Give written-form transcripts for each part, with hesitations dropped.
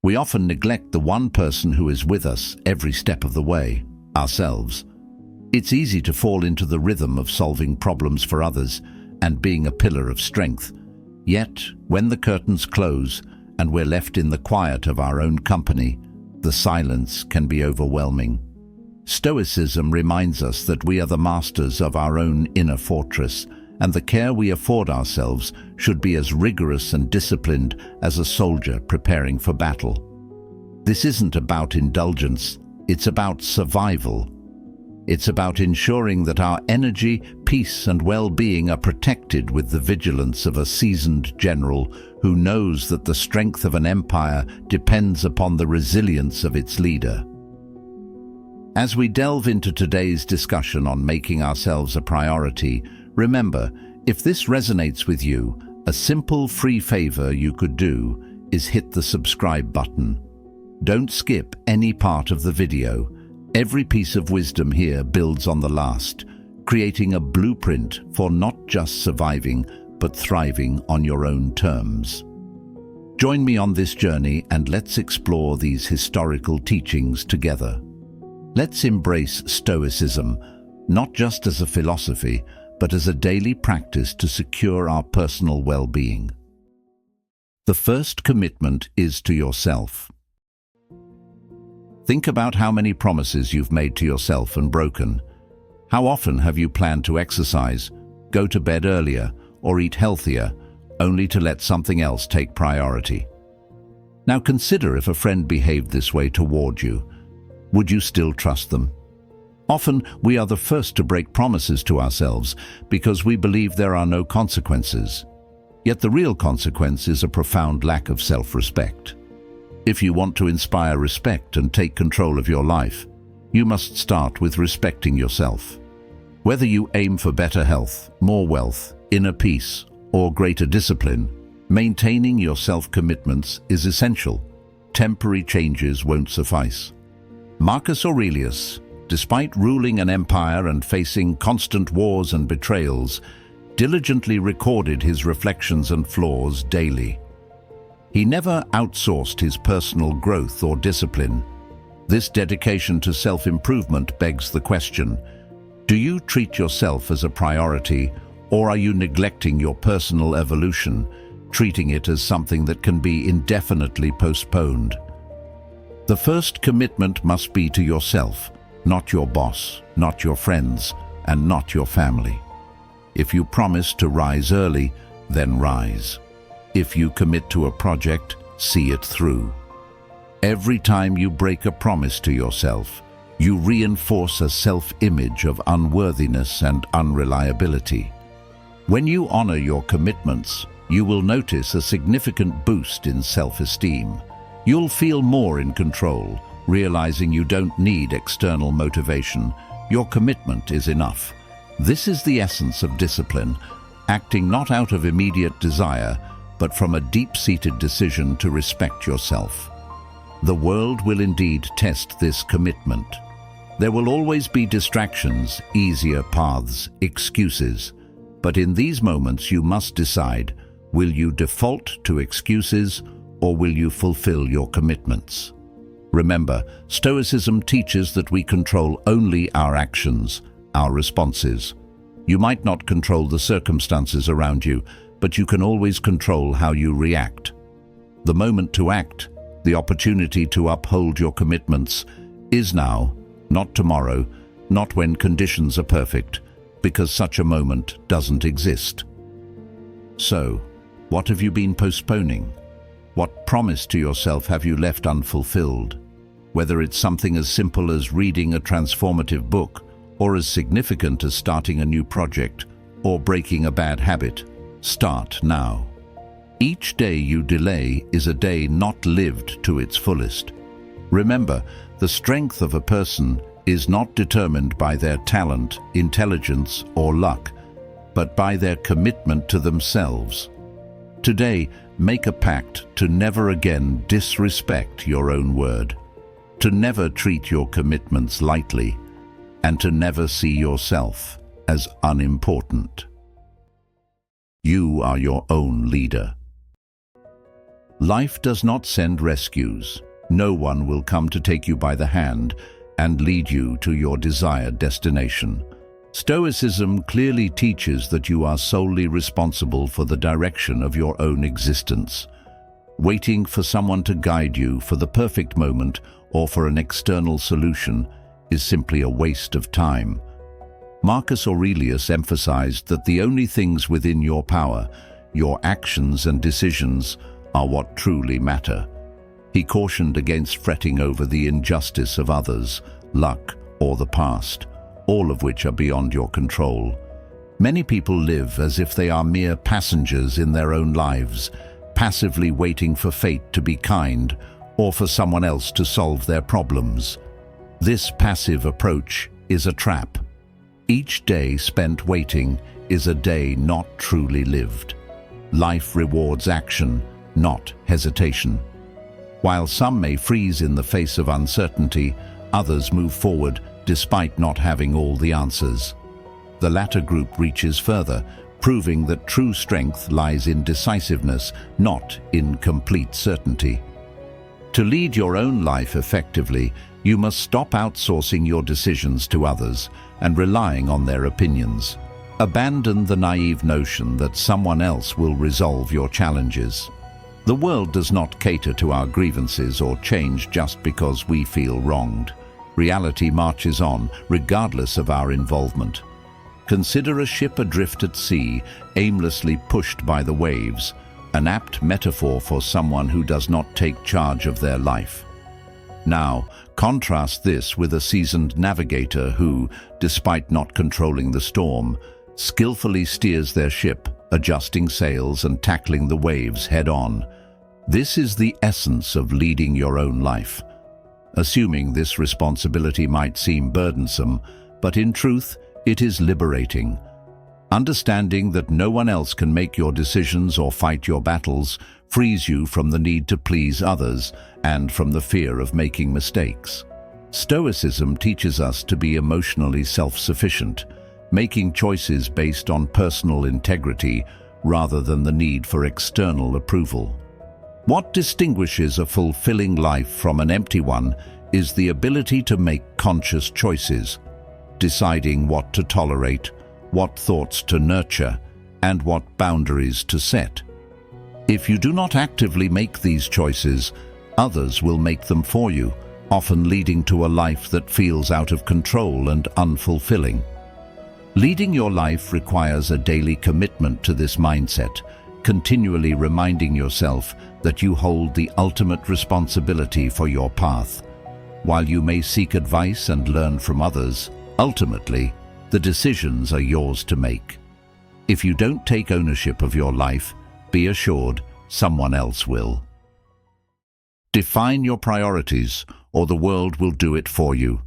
We often neglect the one person who is with us every step of the way, ourselves. It's easy to fall into the rhythm of solving problems for others and being a pillar of strength. Yet, when the curtains close and we're left in the quiet of our own company, the silence can be overwhelming. Stoicism reminds us that we are the masters of our own inner fortress, and the care we afford ourselves should be as rigorous and disciplined as a soldier preparing for battle. This isn't about indulgence, it's about survival. It's about ensuring that our energy, peace, and well-being are protected with the vigilance of a seasoned general who knows that the strength of an empire depends upon the resilience of its leader. As we delve into today's discussion on making ourselves a priority, remember, if this resonates with you, a simple free favor you could do is hit the subscribe button. Don't skip any part of the video. Every piece of wisdom here builds on the last, creating a blueprint for not just surviving, but thriving on your own terms. Join me on this journey and let's explore these historical teachings together. Let's embrace Stoicism, not just as a philosophy, but as a daily practice to secure our personal well-being. The first commitment is to yourself. Think about how many promises you've made to yourself and broken. How often have you planned to exercise, go to bed earlier, or eat healthier, only to let something else take priority? Now consider if a friend behaved this way toward you. Would you still trust them? Often, we are the first to break promises to ourselves because we believe there are no consequences. Yet the real consequence is a profound lack of self-respect. If you want to inspire respect and take control of your life, you must start with respecting yourself. Whether you aim for better health, more wealth, inner peace, or greater discipline, maintaining your self-commitments is essential. Temporary changes won't suffice. Marcus Aurelius, despite ruling an empire and facing constant wars and betrayals, diligently recorded his reflections and flaws daily. He never outsourced his personal growth or discipline. This dedication to self-improvement begs the question, do you treat yourself as a priority, or are you neglecting your personal evolution, treating it as something that can be indefinitely postponed? The first commitment must be to yourself, not your boss, not your friends, and not your family. If you promise to rise early, then rise. If you commit to a project, see it through. Every time you break a promise to yourself, you reinforce a self-image of unworthiness and unreliability. When you honor your commitments, you will notice a significant boost in self-esteem. You'll feel more in control, realizing you don't need external motivation. Your commitment is enough. This is the essence of discipline, acting not out of immediate desire, but from a deep-seated decision to respect yourself. The world will indeed test this commitment. There will always be distractions, easier paths, excuses. But in these moments you must decide, will you default to excuses or will you fulfill your commitments? Remember, Stoicism teaches that we control only our actions, our responses. You might not control the circumstances around you, but you can always control how you react. The moment to act, the opportunity to uphold your commitments, is now, not tomorrow, not when conditions are perfect, because such a moment doesn't exist. So, what have you been postponing? What promise to yourself have you left unfulfilled? Whether it's something as simple as reading a transformative book, or as significant as starting a new project, or breaking a bad habit, start now. Each day you delay is a day not lived to its fullest. Remember, the strength of a person is not determined by their talent, intelligence, or luck, but by their commitment to themselves. Today, make a pact to never again disrespect your own word, to never treat your commitments lightly, and to never see yourself as unimportant. You are your own leader. Life does not send rescues. No one will come to take you by the hand and lead you to your desired destination. Stoicism clearly teaches that you are solely responsible for the direction of your own existence. Waiting for someone to guide you for the perfect moment or for an external solution is simply a waste of time. Marcus Aurelius emphasized that the only things within your power, your actions and decisions, are what truly matter. He cautioned against fretting over the injustice of others, luck, or the past, all of which are beyond your control. Many people live as if they are mere passengers in their own lives, passively waiting for fate to be kind or for someone else to solve their problems. This passive approach is a trap. Each day spent waiting is a day not truly lived. Life rewards action, not hesitation. While some may freeze in the face of uncertainty, others move forward despite not having all the answers. The latter group reaches further, proving that true strength lies in decisiveness, not in complete certainty. To lead your own life effectively, you must stop outsourcing your decisions to others and relying on their opinions. Abandon the naive notion that someone else will resolve your challenges. The world does not cater to our grievances or change just because we feel wronged. Reality marches on, regardless of our involvement. Consider a ship adrift at sea, aimlessly pushed by the waves, an apt metaphor for someone who does not take charge of their life. Now, contrast this with a seasoned navigator who, despite not controlling the storm, skillfully steers their ship, adjusting sails and tackling the waves head-on. This is the essence of leading your own life. Assuming this responsibility might seem burdensome, but in truth, it is liberating. Understanding that no one else can make your decisions or fight your battles frees you from the need to please others and from the fear of making mistakes. Stoicism teaches us to be emotionally self-sufficient, making choices based on personal integrity rather than the need for external approval. What distinguishes a fulfilling life from an empty one is the ability to make conscious choices, deciding what to tolerate, what thoughts to nurture, and what boundaries to set. If you do not actively make these choices, others will make them for you, often leading to a life that feels out of control and unfulfilling. Leading your life requires a daily commitment to this mindset, continually reminding yourself that you hold the ultimate responsibility for your path. While you may seek advice and learn from others, ultimately, the decisions are yours to make. If you don't take ownership of your life, be assured someone else will. Define your priorities, or the world will do it for you.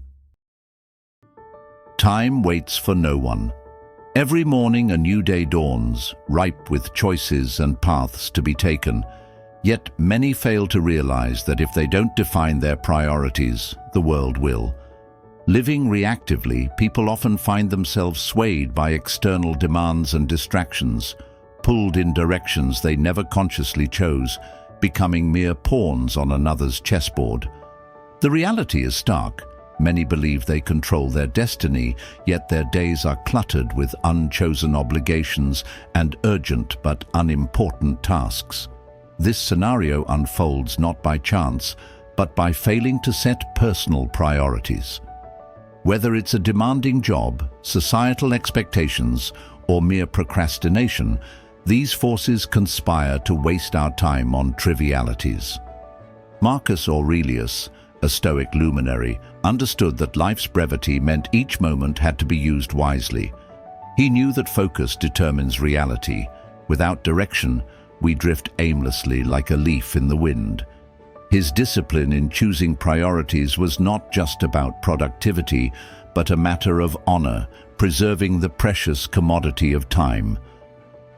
Time waits for no one. Every morning a new day dawns, ripe with choices and paths to be taken. Yet many fail to realize that if they don't define their priorities, the world will. Living reactively, people often find themselves swayed by external demands and distractions, pulled in directions they never consciously chose, becoming mere pawns on another's chessboard. The reality is stark. Many believe they control their destiny, yet their days are cluttered with unchosen obligations and urgent but unimportant tasks. This scenario unfolds not by chance, but by failing to set personal priorities. Whether it's a demanding job, societal expectations, or mere procrastination, these forces conspire to waste our time on trivialities. Marcus Aurelius, a Stoic luminary, understood that life's brevity meant each moment had to be used wisely. He knew that focus determines reality. Without direction, we drift aimlessly like a leaf in the wind. His discipline in choosing priorities was not just about productivity, but a matter of honor, preserving the precious commodity of time.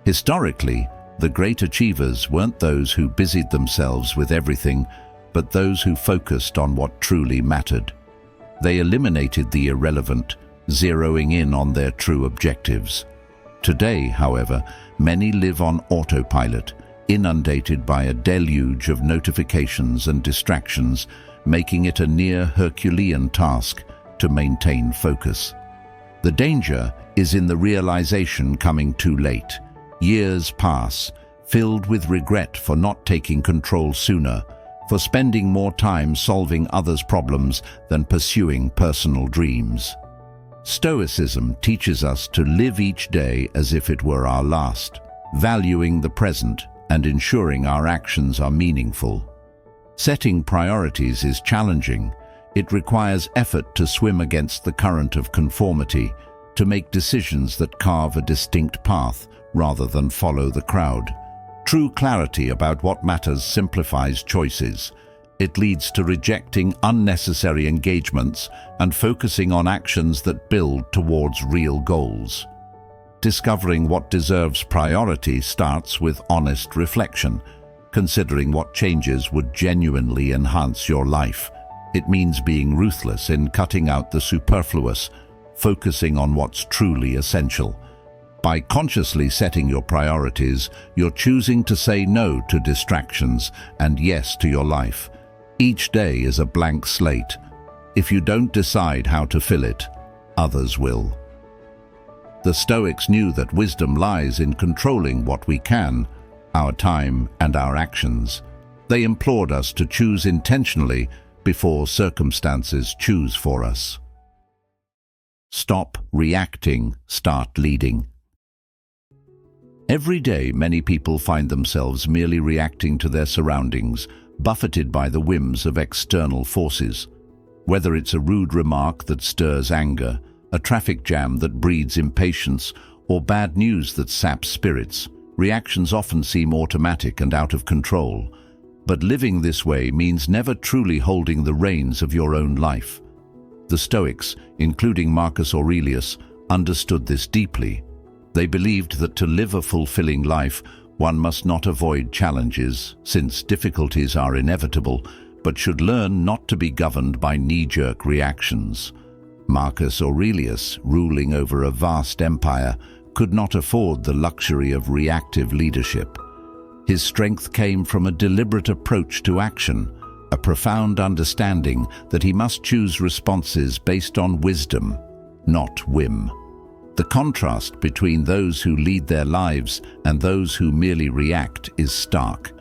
Historically, the great achievers weren't those who busied themselves with everything, but those who focused on what truly mattered. They eliminated the irrelevant, zeroing in on their true objectives. Today, however, many live on autopilot, inundated by a deluge of notifications and distractions, making it a near Herculean task to maintain focus. The danger is in the realization coming too late. Years pass, filled with regret for not taking control sooner, for spending more time solving others' problems than pursuing personal dreams. Stoicism teaches us to live each day as if it were our last, valuing the present and ensuring our actions are meaningful. Setting priorities is challenging. It requires effort to swim against the current of conformity, to make decisions that carve a distinct path rather than follow the crowd. True clarity about what matters simplifies choices. It leads to rejecting unnecessary engagements and focusing on actions that build towards real goals. Discovering what deserves priority starts with honest reflection, considering what changes would genuinely enhance your life. It means being ruthless in cutting out the superfluous, focusing on what's truly essential. By consciously setting your priorities, you're choosing to say no to distractions and yes to your life. Each day is a blank slate. If you don't decide how to fill it, others will. The Stoics knew that wisdom lies in controlling what we can, our time and our actions. They implored us to choose intentionally before circumstances choose for us. Stop reacting, start leading. Every day, many people find themselves merely reacting to their surroundings, buffeted by the whims of external forces. Whether it's a rude remark that stirs anger, a traffic jam that breeds impatience, or bad news that saps spirits, reactions often seem automatic and out of control. But living this way means never truly holding the reins of your own life. The Stoics, including Marcus Aurelius, understood this deeply. They believed that to live a fulfilling life, one must not avoid challenges, since difficulties are inevitable, but should learn not to be governed by knee-jerk reactions. Marcus Aurelius, ruling over a vast empire, could not afford the luxury of reactive leadership. His strength came from a deliberate approach to action, a profound understanding that he must choose responses based on wisdom, not whim. The contrast between those who lead their lives and those who merely react is stark.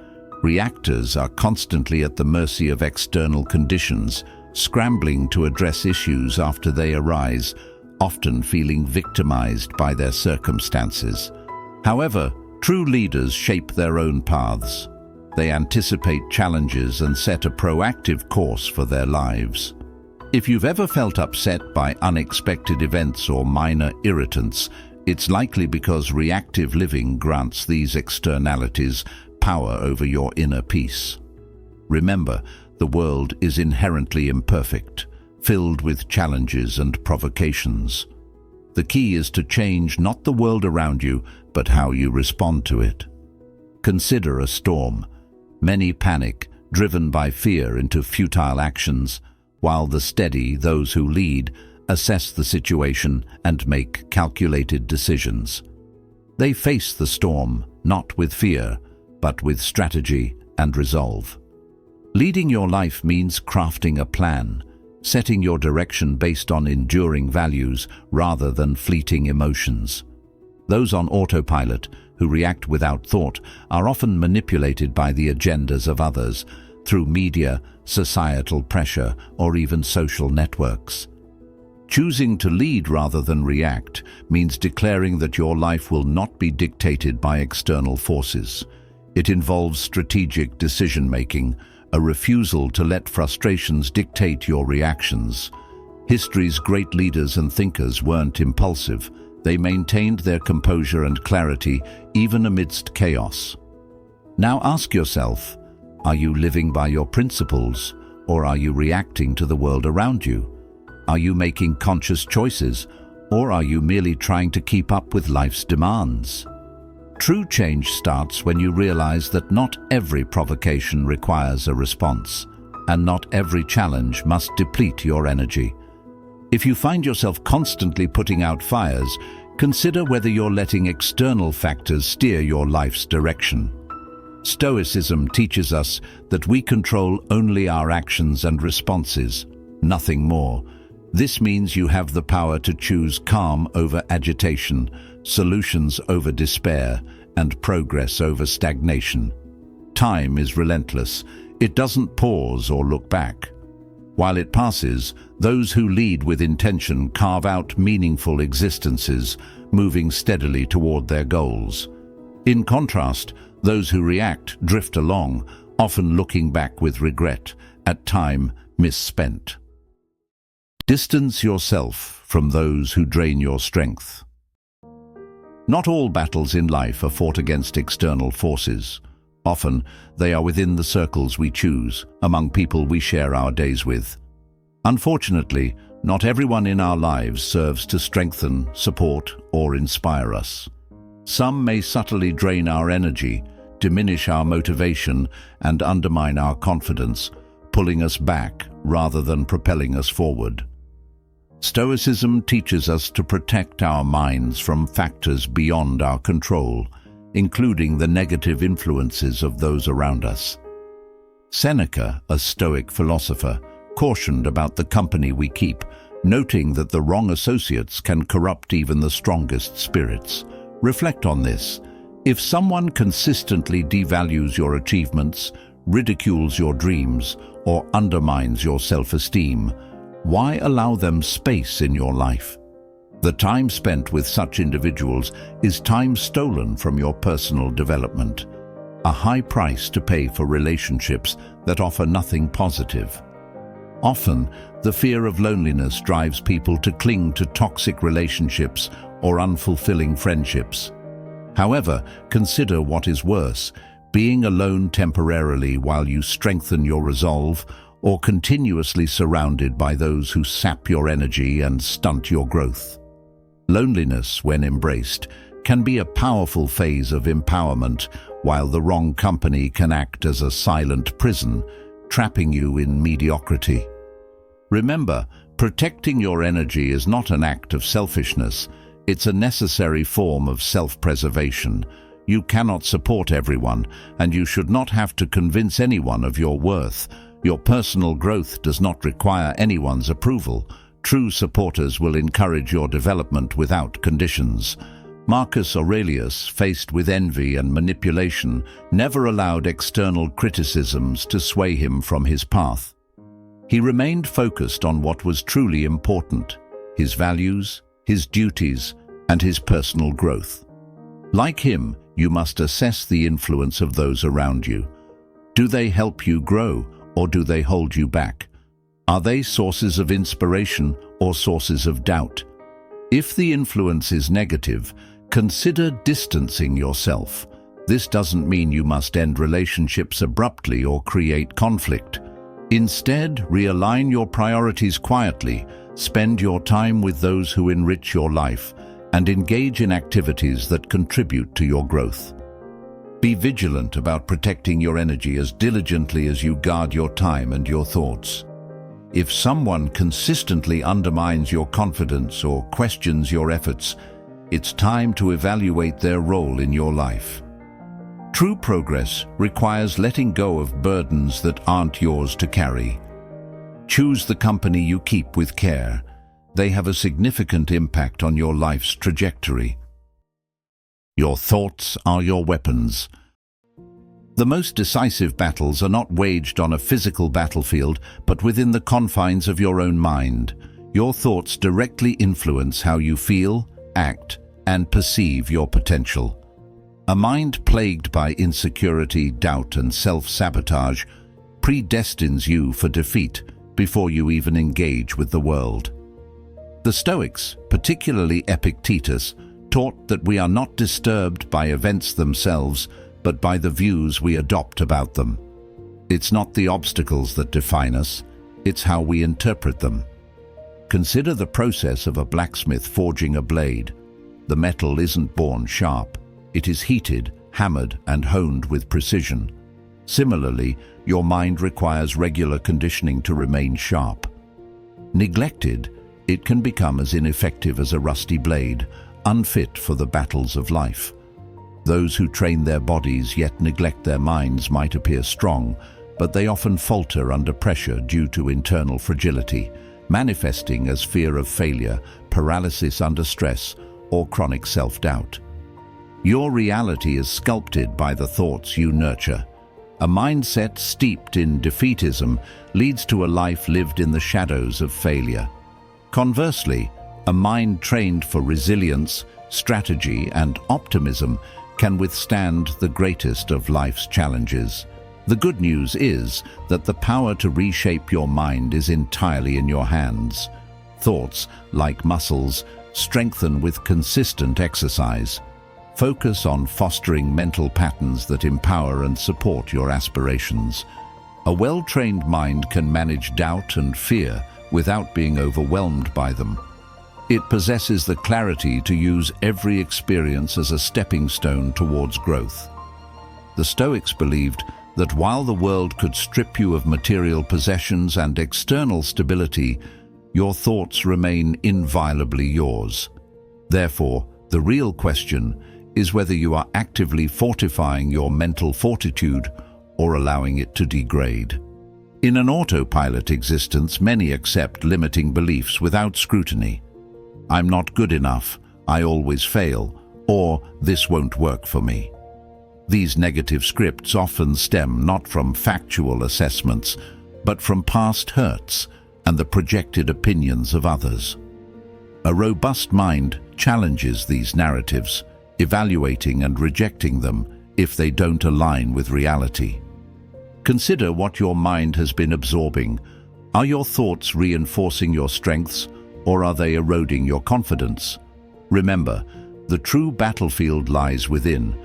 Reactors are constantly at the mercy of external conditions, scrambling to address issues after they arise, often feeling victimized by their circumstances. However, true leaders shape their own paths. They anticipate challenges and set a proactive course for their lives. If you've ever felt upset by unexpected events or minor irritants, it's likely because reactive living grants these externalities power over your inner peace. Remember, the world is inherently imperfect, filled with challenges and provocations. The key is to change not the world around you, but how you respond to it. Consider a storm. Many panic, driven by fear into futile actions, while the steady, those who lead, assess the situation and make calculated decisions. They face the storm, not with fear, but with strategy and resolve. Leading your life means crafting a plan, setting your direction based on enduring values rather than fleeting emotions. Those on autopilot, who react without thought, are often manipulated by the agendas of others, through media, societal pressure, or even social networks. Choosing to lead rather than react means declaring that your life will not be dictated by external forces. It involves strategic decision-making, a refusal to let frustrations dictate your reactions. History's great leaders and thinkers weren't impulsive. They maintained their composure and clarity even amidst chaos. Now ask yourself, are you living by your principles, or are you reacting to the world around you? Are you making conscious choices, or are you merely trying to keep up with life's demands? True change starts when you realize that not every provocation requires a response, and not every challenge must deplete your energy. If you find yourself constantly putting out fires, consider whether you're letting external factors steer your life's direction. Stoicism teaches us that we control only our actions and responses, nothing more. This means you have the power to choose calm over agitation, solutions over despair, and progress over stagnation. Time is relentless. It doesn't pause or look back. While it passes, those who lead with intention carve out meaningful existences, moving steadily toward their goals. In contrast, those who react drift along, often looking back with regret, at time misspent. Distance yourself from those who drain your strength. Not all battles in life are fought against external forces. Often, they are within the circles we choose, among people we share our days with. Unfortunately, not everyone in our lives serves to strengthen, support, or inspire us. Some may subtly drain our energy, diminish our motivation, and undermine our confidence, pulling us back rather than propelling us forward. Stoicism teaches us to protect our minds from factors beyond our control, including the negative influences of those around us. Seneca, a Stoic philosopher, cautioned about the company we keep, noting that the wrong associates can corrupt even the strongest spirits. Reflect on this. If someone consistently devalues your achievements, ridicules your dreams, or undermines your self-esteem, why allow them space in your life? The time spent with such individuals is time stolen from your personal development, a high price to pay for relationships that offer nothing positive. Often, the fear of loneliness drives people to cling to toxic relationships or unfulfilling friendships. However, consider what is worse, being alone temporarily while you strengthen your resolve, or continuously surrounded by those who sap your energy and stunt your growth. Loneliness, when embraced, can be a powerful phase of empowerment, while the wrong company can act as a silent prison, trapping you in mediocrity. Remember, protecting your energy is not an act of selfishness. It's a necessary form of self-preservation. You cannot support everyone, and you should not have to convince anyone of your worth. Your personal growth does not require anyone's approval. True supporters will encourage your development without conditions. Marcus Aurelius, faced with envy and manipulation, never allowed external criticisms to sway him from his path. He remained focused on what was truly important: his values, his duties, and his personal growth. Like him, you must assess the influence of those around you. Do they help you grow, or do they hold you back? Are they sources of inspiration or sources of doubt? If the influence is negative, consider distancing yourself. This doesn't mean you must end relationships abruptly or create conflict. Instead, realign your priorities quietly, spend your time with those who enrich your life, and engage in activities that contribute to your growth. Be vigilant about protecting your energy as diligently as you guard your time and your thoughts. If someone consistently undermines your confidence or questions your efforts, it's time to evaluate their role in your life. True progress requires letting go of burdens that aren't yours to carry. Choose the company you keep with care. They have a significant impact on your life's trajectory. Your thoughts are your weapons. The most decisive battles are not waged on a physical battlefield, but within the confines of your own mind. Your thoughts directly influence how you feel, act, and perceive your potential. A mind plagued by insecurity, doubt, and self-sabotage predestines you for defeat before you even engage with the world. The Stoics, particularly Epictetus, taught that we are not disturbed by events themselves, but by the views we adopt about them. It's not the obstacles that define us, it's how we interpret them. Consider the process of a blacksmith forging a blade. The metal isn't born sharp. It is heated, hammered, and honed with precision. Similarly, your mind requires regular conditioning to remain sharp. Neglected, it can become as ineffective as a rusty blade, unfit for the battles of life. Those who train their bodies yet neglect their minds might appear strong, but they often falter under pressure due to internal fragility, manifesting as fear of failure, paralysis under stress, or chronic self-doubt. Your reality is sculpted by the thoughts you nurture. A mindset steeped in defeatism leads to a life lived in the shadows of failure. Conversely, a mind trained for resilience, strategy, and optimism can withstand the greatest of life's challenges. The good news is that the power to reshape your mind is entirely in your hands. Thoughts, like muscles, strengthen with consistent exercise. Focus on fostering mental patterns that empower and support your aspirations. A well-trained mind can manage doubt and fear without being overwhelmed by them. It possesses the clarity to use every experience as a stepping stone towards growth. The Stoics believed that while the world could strip you of material possessions and external stability, your thoughts remain inviolably yours. Therefore, the real question is whether you are actively fortifying your mental fortitude or allowing it to degrade. In an autopilot existence, many accept limiting beliefs without scrutiny. I'm not good enough, I always fail, or this won't work for me. These negative scripts often stem not from factual assessments, but from past hurts and the projected opinions of others. A robust mind challenges these narratives, evaluating and rejecting them if they don't align with reality. Consider what your mind has been absorbing. Are your thoughts reinforcing your strengths, or are they eroding your confidence? Remember, the true battlefield lies within,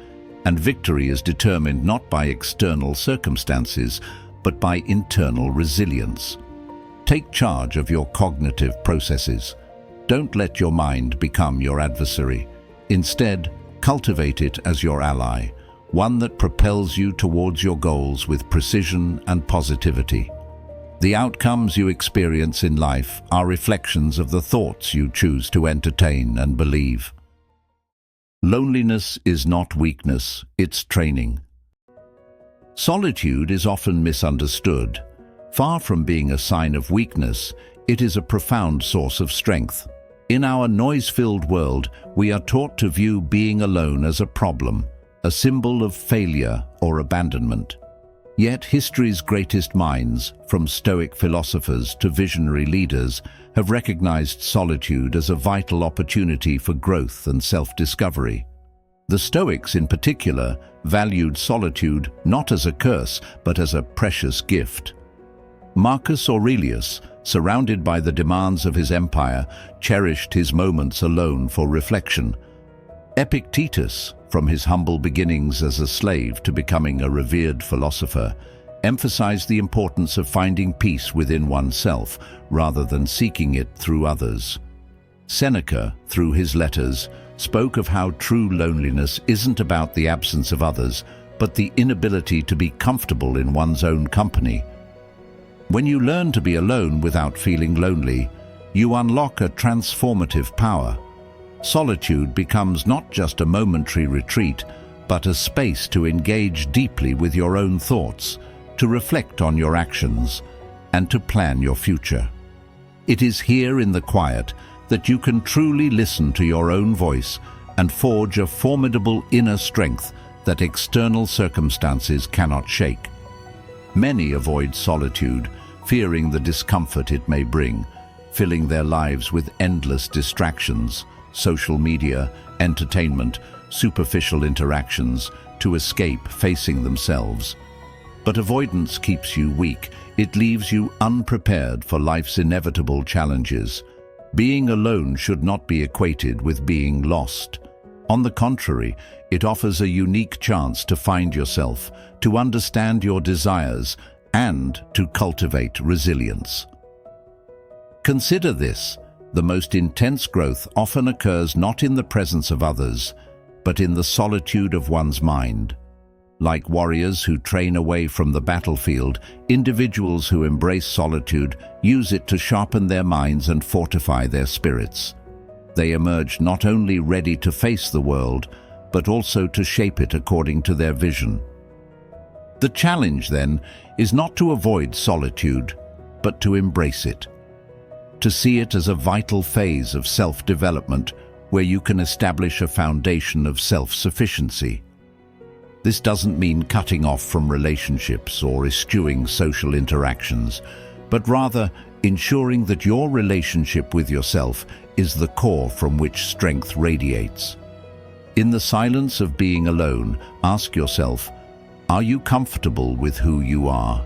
and victory is determined not by external circumstances, but by internal resilience. Take charge of your cognitive processes. Don't let your mind become your adversary. Instead, cultivate it as your ally, one that propels you towards your goals with precision and positivity. The outcomes you experience in life are reflections of the thoughts you choose to entertain and believe. Loneliness is not weakness, it's training. Solitude is often misunderstood. Far from being a sign of weakness, it is a profound source of strength. In our noise-filled world, we are taught to view being alone as a problem, a symbol of failure or abandonment. Yet history's greatest minds, from Stoic philosophers to visionary leaders, have recognized solitude as a vital opportunity for growth and self-discovery. The Stoics, in particular, valued solitude not as a curse, but as a precious gift. Marcus Aurelius, surrounded by the demands of his empire, cherished his moments alone for reflection. Epictetus, from his humble beginnings as a slave to becoming a revered philosopher, emphasized the importance of finding peace within oneself rather than seeking it through others. Seneca, through his letters, spoke of how true loneliness isn't about the absence of others, but the inability to be comfortable in one's own company. When you learn to be alone without feeling lonely, you unlock a transformative power. Solitude becomes not just a momentary retreat, but a space to engage deeply with your own thoughts, to reflect on your actions, and to plan your future. It is here in the quiet that you can truly listen to your own voice and forge a formidable inner strength that external circumstances cannot shake. Many avoid solitude, fearing the discomfort it may bring, filling their lives with endless distractions, social media, entertainment, superficial interactions, to escape facing themselves. But avoidance keeps you weak. It leaves you unprepared for life's inevitable challenges. Being alone should not be equated with being lost. On the contrary, it offers a unique chance to find yourself, to understand your desires, and to cultivate resilience. Consider this: the most intense growth often occurs not in the presence of others, but in the solitude of one's mind. Like warriors who train away from the battlefield, individuals who embrace solitude use it to sharpen their minds and fortify their spirits. They emerge not only ready to face the world, but also to shape it according to their vision. The challenge, then, is not to avoid solitude, but to embrace it. To see it as a vital phase of self-development where you can establish a foundation of self-sufficiency. This doesn't mean cutting off from relationships or eschewing social interactions, but rather ensuring that your relationship with yourself is the core from which strength radiates. In the silence of being alone, ask yourself, are you comfortable with who you are?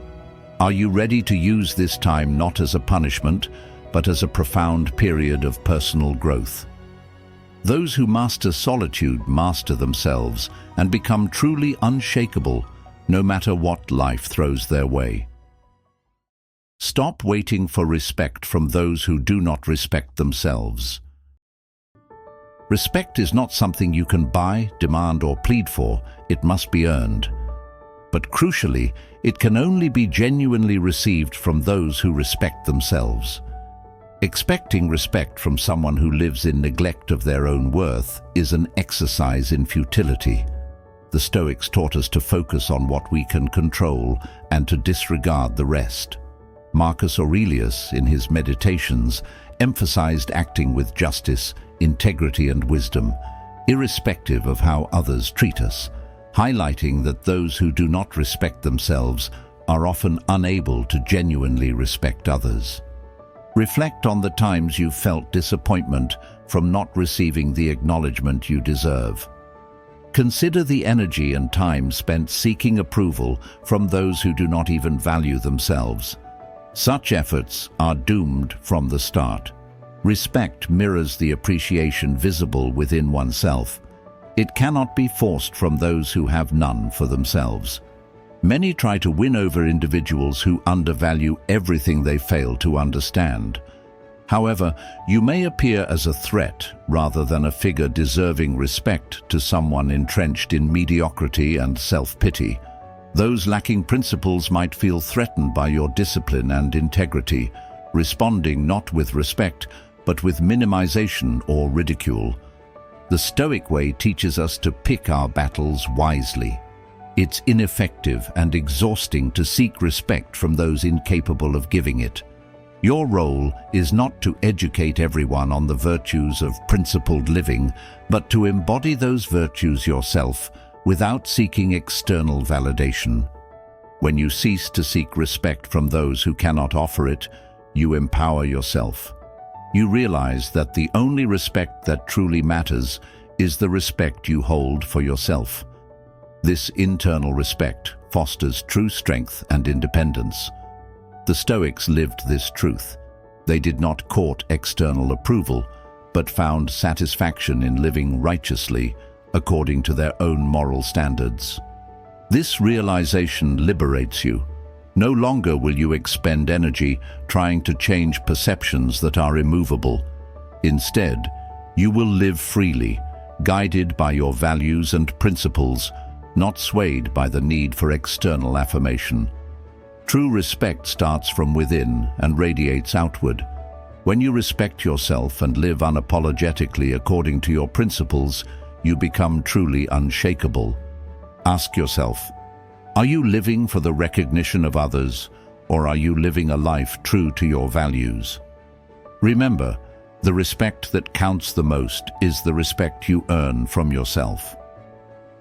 Are you ready to use this time not as a punishment, but as a profound period of personal growth? Those who master solitude master themselves and become truly unshakable, no matter what life throws their way. Stop waiting for respect from those who do not respect themselves. Respect is not something you can buy, demand, or plead for. It must be earned. But crucially, it can only be genuinely received from those who respect themselves. Expecting respect from someone who lives in neglect of their own worth is an exercise in futility. The Stoics taught us to focus on what we can control and to disregard the rest. Marcus Aurelius, in his Meditations, emphasized acting with justice, integrity, and wisdom, irrespective of how others treat us, highlighting that those who do not respect themselves are often unable to genuinely respect others. Reflect on the times you've felt disappointment from not receiving the acknowledgement you deserve. Consider the energy and time spent seeking approval from those who do not even value themselves. Such efforts are doomed from the start. Respect mirrors the appreciation visible within oneself. It cannot be forced from those who have none for themselves. Many try to win over individuals who undervalue everything they fail to understand. However, you may appear as a threat rather than a figure deserving respect to someone entrenched in mediocrity and self-pity. Those lacking principles might feel threatened by your discipline and integrity, responding not with respect, but with minimization or ridicule. The Stoic way teaches us to pick our battles wisely. It's ineffective and exhausting to seek respect from those incapable of giving it. Your role is not to educate everyone on the virtues of principled living, but to embody those virtues yourself without seeking external validation. When you cease to seek respect from those who cannot offer it, you empower yourself. You realize that the only respect that truly matters is the respect you hold for yourself. This internal respect fosters true strength and independence. The Stoics lived this truth. They did not court external approval, but found satisfaction in living righteously according to their own moral standards. This realization liberates you. No longer will you expend energy trying to change perceptions that are immovable. Instead, you will live freely, guided by your values and principles, not swayed by the need for external affirmation. True respect starts from within and radiates outward. When you respect yourself and live unapologetically according to your principles, you become truly unshakable. Ask yourself, are you living for the recognition of others, or are you living a life true to your values? Remember, the respect that counts the most is the respect you earn from yourself.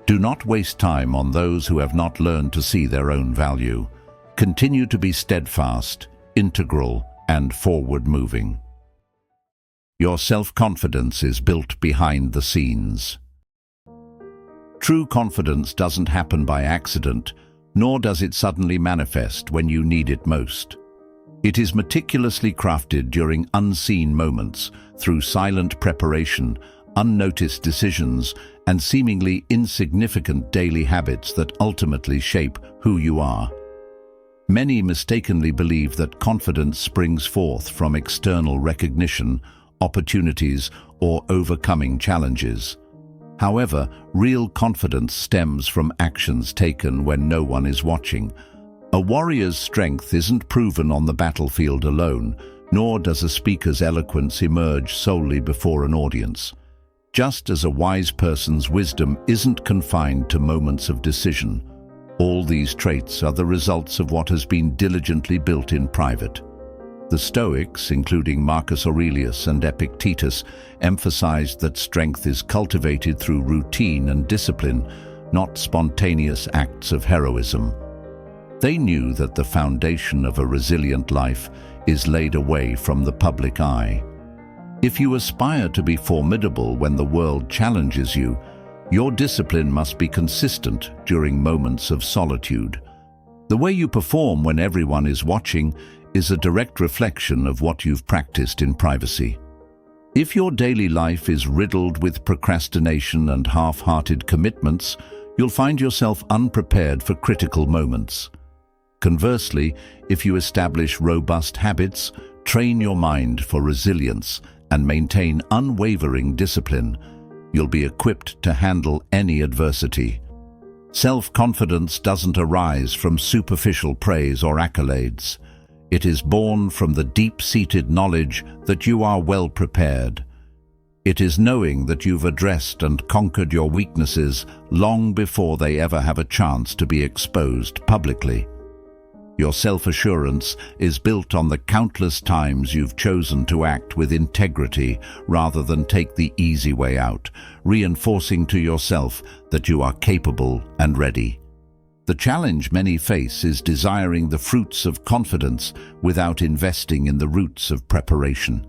Do not waste time on those who have not learned to see their own value. Continue to be steadfast, integral, and forward-moving. Your self-confidence is built behind the scenes. True confidence doesn't happen by accident, nor does it suddenly manifest when you need it most. It is meticulously crafted during unseen moments, through silent preparation, unnoticed decisions, and seemingly insignificant daily habits that ultimately shape who you are. Many mistakenly believe that confidence springs forth from external recognition, opportunities, or overcoming challenges. However, real confidence stems from actions taken when no one is watching. A warrior's strength isn't proven on the battlefield alone, nor does a speaker's eloquence emerge solely before an audience. Just as a wise person's wisdom isn't confined to moments of decision, all these traits are the results of what has been diligently built in private. The Stoics, including Marcus Aurelius and Epictetus, emphasized that strength is cultivated through routine and discipline, not spontaneous acts of heroism. They knew that the foundation of a resilient life is laid away from the public eye. If you aspire to be formidable when the world challenges you, your discipline must be consistent during moments of solitude. The way you perform when everyone is watching is a direct reflection of what you've practiced in privacy. If your daily life is riddled with procrastination and half-hearted commitments, you'll find yourself unprepared for critical moments. Conversely, if you establish robust habits, train your mind for resilience, and maintain unwavering discipline, you'll be equipped to handle any adversity. Self-confidence doesn't arise from superficial praise or accolades. It is born from the deep-seated knowledge that you are well prepared. It is knowing that you've addressed and conquered your weaknesses long before they ever have a chance to be exposed publicly. Your self-assurance is built on the countless times you've chosen to act with integrity rather than take the easy way out, reinforcing to yourself that you are capable and ready. The challenge many face is desiring the fruits of confidence without investing in the roots of preparation.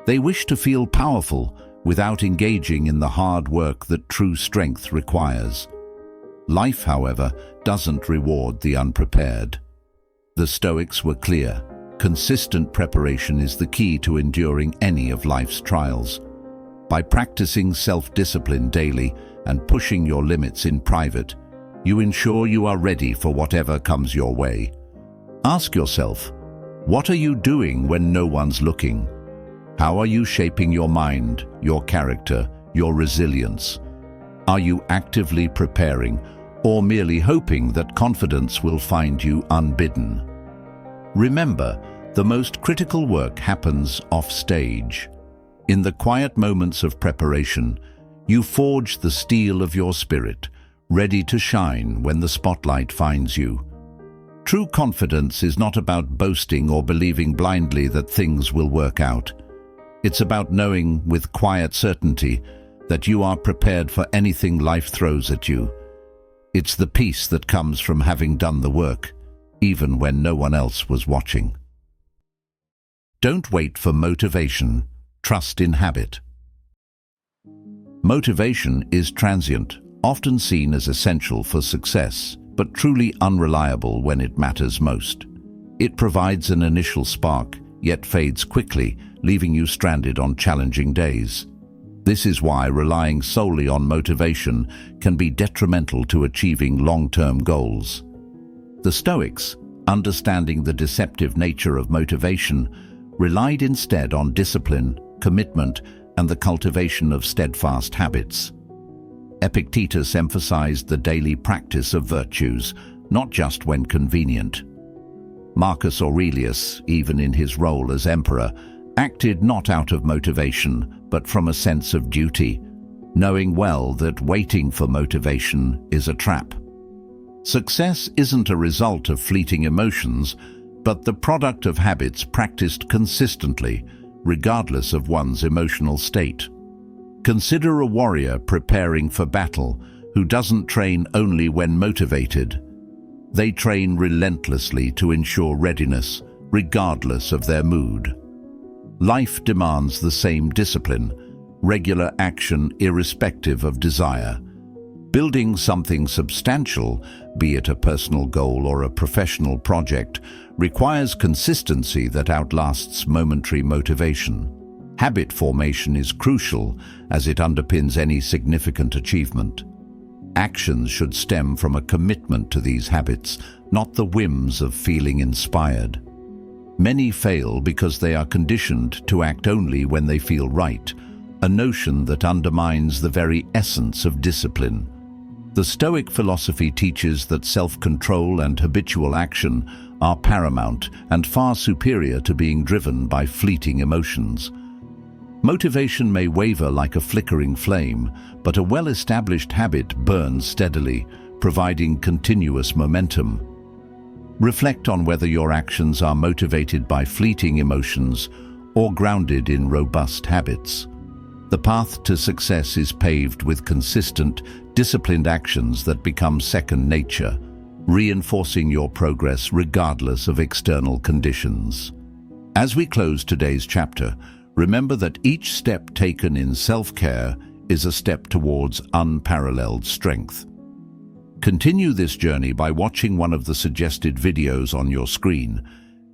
They wish to feel powerful without engaging in the hard work that true strength requires. Life, however, doesn't reward the unprepared. The Stoics were clear. Consistent preparation is the key to enduring any of life's trials. By practicing self-discipline daily and pushing your limits in private, you ensure you are ready for whatever comes your way. Ask yourself, what are you doing when no one's looking? How are you shaping your mind, your character, your resilience? Are you actively preparing or merely hoping that confidence will find you unbidden? Remember, the most critical work happens off-stage. In the quiet moments of preparation, you forge the steel of your spirit, ready to shine when the spotlight finds you. True confidence is not about boasting or believing blindly that things will work out. It's about knowing with quiet certainty that you are prepared for anything life throws at you. It's the peace that comes from having done the work, even when no one else was watching. Don't wait for motivation. Trust in habit. Motivation is transient, often seen as essential for success, but truly unreliable when it matters most. It provides an initial spark, yet fades quickly, leaving you stranded on challenging days. This is why relying solely on motivation can be detrimental to achieving long-term goals. The Stoics, understanding the deceptive nature of motivation, relied instead on discipline, commitment, and the cultivation of steadfast habits. Epictetus emphasized the daily practice of virtues, not just when convenient. Marcus Aurelius, even in his role as emperor, acted not out of motivation, but from a sense of duty, knowing well that waiting for motivation is a trap. Success isn't a result of fleeting emotions, but the product of habits practiced consistently, regardless of one's emotional state. Consider a warrior preparing for battle who doesn't train only when motivated. They train relentlessly to ensure readiness, regardless of their mood. Life demands the same discipline, regular action irrespective of desire. Building something substantial, be it a personal goal or a professional project, requires consistency that outlasts momentary motivation. Habit formation is crucial as it underpins any significant achievement. Actions should stem from a commitment to these habits, not the whims of feeling inspired. Many fail because they are conditioned to act only when they feel right, a notion that undermines the very essence of discipline. The Stoic philosophy teaches that self-control and habitual action are paramount and far superior to being driven by fleeting emotions. Motivation may waver like a flickering flame, but a well-established habit burns steadily, providing continuous momentum. Reflect on whether your actions are motivated by fleeting emotions or grounded in robust habits. The path to success is paved with consistent, disciplined actions that become second nature, reinforcing your progress regardless of external conditions. As we close today's chapter, remember that each step taken in self-care is a step towards unparalleled strength. Continue this journey by watching one of the suggested videos on your screen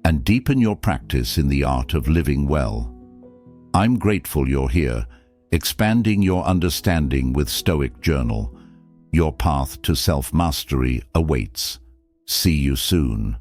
and deepen your practice in the art of living well. I'm grateful you're here, expanding your understanding with Stoic Journal. Your path to self-mastery awaits. See you soon.